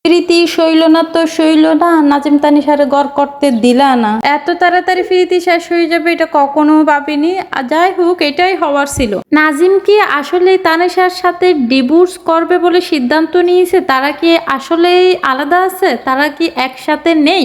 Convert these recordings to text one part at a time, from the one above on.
প্রীতি soil না তো soil না, নাজিম তানিশারে গড় করতে দিলা না। এত তাড়াতাড়ি প্রীতি শেষ হয়ে যাবে এটা কখনো ভাবিনি। যাই হোক, এটাই হওয়ার ছিল। নাজিম কি আসলে তানিশার সাথে ডিভোর্স করবে বলে সিদ্ধান্ত নিয়েছে? তারা কি আসলেই আলাদা আছে? তারা কি একসাথে নেই?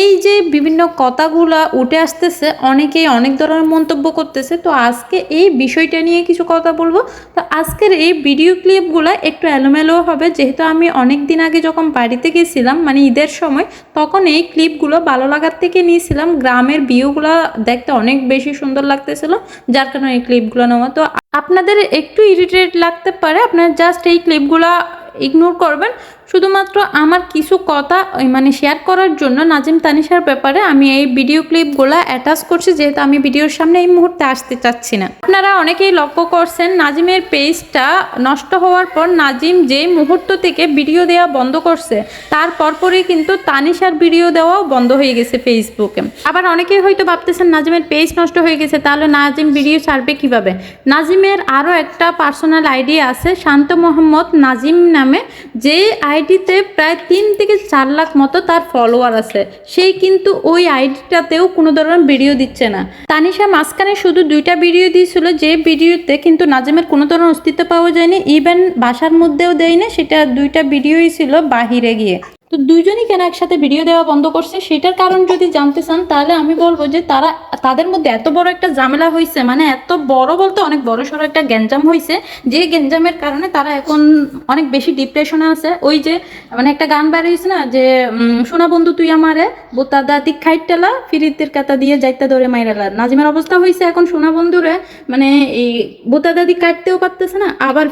এই যে বিভিন্ন কথাগুলা উঠে আসতেছে, অনেকেই অনেক ধরনের মন্তব্য করতেছে। তো আজকে এই বিষয়টা নিয়ে কিছু কথা বলবো। তো আজকের এই ভিডিও ক্লিপগুলো একটু এলোমেলো হবে, যেহেতু আমি অনেক দিন আগে যখন বাড়িতে গেছিলাম, মানে ঈদের সময়, তখন এই ক্লিপগুলো ভালো লাগার থেকে নিয়েছিলাম। গ্রামের ভিউগুলো দেখতে অনেক বেশি সুন্দর লাগতেছিল, যার কারণে এই ক্লিপগুলো নেওয়া। তো আপনাদের একটু ইরিটেট লাগতে পারে, আপনারা জাস্ট এই ক্লিপগুলো ইগনোর করবেন। শুধুমাত্র আমার কিছু কথা মানে শেয়ার করার জন্য নাজিম তানিশার ব্যাপারে আমি এই ভিডিও ক্লিপগুলো অ্যাটাচ করছি, যেহেতু আমি ভিডিওর সামনে এই মুহূর্তে আসতে চাচ্ছি না। আপনারা অনেকেই লক্ষ্য করছেন নাজিমের পেজটা নষ্ট হওয়ার পর নাজিম যেই মুহূর্ত থেকে ভিডিও দেওয়া বন্ধ করছে, তার পরপরই কিন্তু তানিশার ভিডিও দেওয়াও বন্ধ হয়ে গেছে ফেসবুকে। আবার অনেকেই হয়তো ভাবতেছেন নাজিমের পেজ নষ্ট হয়ে গেছে, তাহলে নাজিম ভিডিও ছাড়বে কিভাবে? নাজিমের আরও একটা পার্সোনাল আইডি আছে শান্ত মোহাম্মদ নাজিম নামে, যে আইডিতে প্রায় 3 থেকে 4 লাখ মতো তার ফলোয়ার আছে। সেই কিন্তু ওই আইডিটাতেও কোনো ধরনের ভিডিও দিচ্ছে না। তানিশা মাঝখানে শুধু 2টা ভিডিও দিয়েছিল, যে ভিডিওতে কিন্তু নাজিমের কোনো ধরনের অস্তিত্ব পাওয়া যায়নি, ইভেন বাসার মধ্যেও দেয়নি। সেটা 2টা ভিডিওই ছিল বাহিরে গিয়ে। তো দুইজনই কেন একসাথে ভিডিও দেওয়া বন্ধ করছে, সেটার কারণ যদি জানতে চান, তাহলে আমি বলবো যে তাদের মধ্যে এত বড় একটা ঝামেলা হয়েছে, মানে এত বড় বলতে অনেক বড় সড়ো একটা গ্যাঞ্জাম হয়েছে, যে গ্যাঞ্জামের কারণে তারা এখন অনেক বেশি ডিপ্রেশনে আছে। ওই যে মানে একটা গান বেরিয়েছে না, যে সোনা বন্ধু তুই আমারে বোতা দাদি খাইটেলা ফিরিতের কাতা দিয়ে যাইতে ধরে মাইরালা। নাজিমের অবস্থা হয়েছে এখন সোনা বন্ধুরে মানে এই বোতা দাদি কাটতেও পারতেছে না, আবার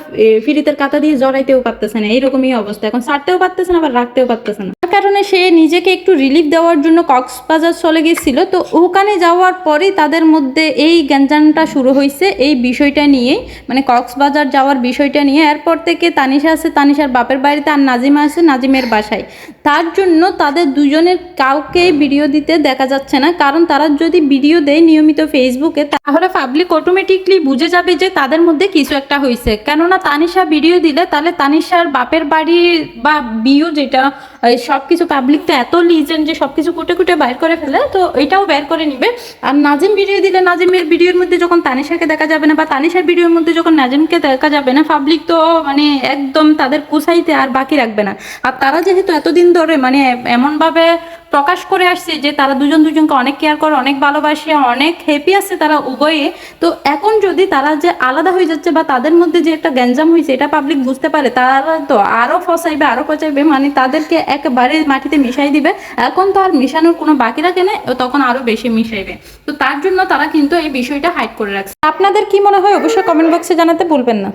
ফিরিতের কাতা দিয়ে জড়াইতেও পারতেছে না। এইরকমই অবস্থা, এখন ছাড়তেও পারতেছে না, আবার রাখতেও পারতেছে না। তার কারণে সে নিজেকে একটু রিলিফ দেওয়ার জন্য কক্সবাজার চলে গেছিল। তো ওখানে যাওয়ার পরেই তাদের মধ্যে এই গ্যাঞ্জামটা শুরু হয়েছে এই বিষয়টা নিয়েই, মানে কক্সবাজার যাওয়ার বিষয়টা নিয়ে। এরপর থেকে তানিশা আছে তানিশার বাপের বাড়িতে, আর নাজিমা আছে নাজিমের বাসায়। তার জন্য তাদের দুজনের কাউকেই ভিডিও দিতে দেখা যাচ্ছে না, কারণ তারা যদি ভিডিও দেয় নিয়মিত ফেসবুকে, তাহলে পাবলিক অটোমেটিকলি বুঝে যাবে যে তাদের মধ্যে কিছু একটা হয়েছে। কেননা তানিশা ভিডিও দিলে তাহলে তানিশার বাপের বাড়ি বা বিও যেটা সবকিছু পাবলিক তো এত লিজেন্ড যে সবকিছু কুটে কুটে বাইর করে ফেলে, তো এটাও বের করে নিবে। আর নাজিম ভিডিও দিলে নাজিমের ভিডিওর মধ্যে যখন তানিশাকে দেখা যাবে না, বা তানিশার ভিডিওর মধ্যে যখন নাজিমকে দেখা যাবে না, পাবলিক তো মানে একদম তাদের কুসাইতে আর বাকি রাখবে না। আর তারা যেহেতু এতদিন ধরে মানে এমনভাবে প্রকাশ করে আসছে যে তারা দুজনকে অনেক কেয়ার করে, অনেক ভালোবাসে, অনেক হ্যাপি আছে তারা উভয়ে। তো এখন যদি তারা যে আলাদা হয়ে যাচ্ছে বা তাদের মধ্যে যে একটা গ্যাঞ্জাম হয়েছে, এটা পাবলিক বুঝতে পারে, তারা তো আরো ফসাইবে, আরো পচাইবে, মানে তাদেরকে একেবারে মাটিতে মিশাই দিবে। এখন তো আর মিশানোর কোনো বাকি রাখে না, তখন আরো বেশি মিশাইবে। তো তার জন্য তারা কিন্তু এই বিষয়টা হাইড করে রাখছে। আপনাদের কি মনে হয় অবশ্যই কমেন্ট বক্সে জানাতে ভুলবেন না।